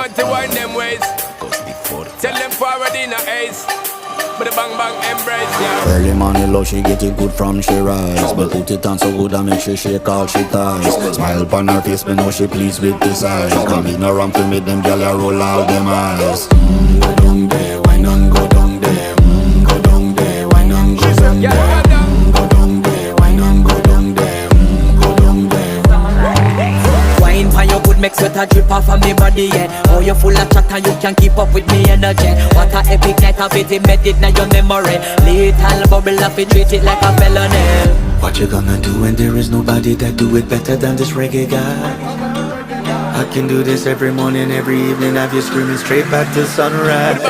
want to wind them ways. Tell them forward in a ace. But the bang bang embrace, yeah. Early morning love, she get it good from she rise. But put it on so good I make she shake all she ties. Smile upon her face, but know she pleased with this eyes. Come in around to make them gyal a roll out them eyes. Go down there, why not go down there? Go down there, why not go down there? Go down there, why not go down there? Go down there. Wine for your good make sweat a drip off of me body, yeah. Oh, you full of chatter, you can keep up with me energy. What a epic night of it, embedded in your memory. Little bubble of it, treat it like a felony. What you gonna do when there is nobody that do it better than this reggae guy? I can do this every morning, every evening, have you screaming straight back to sunrise.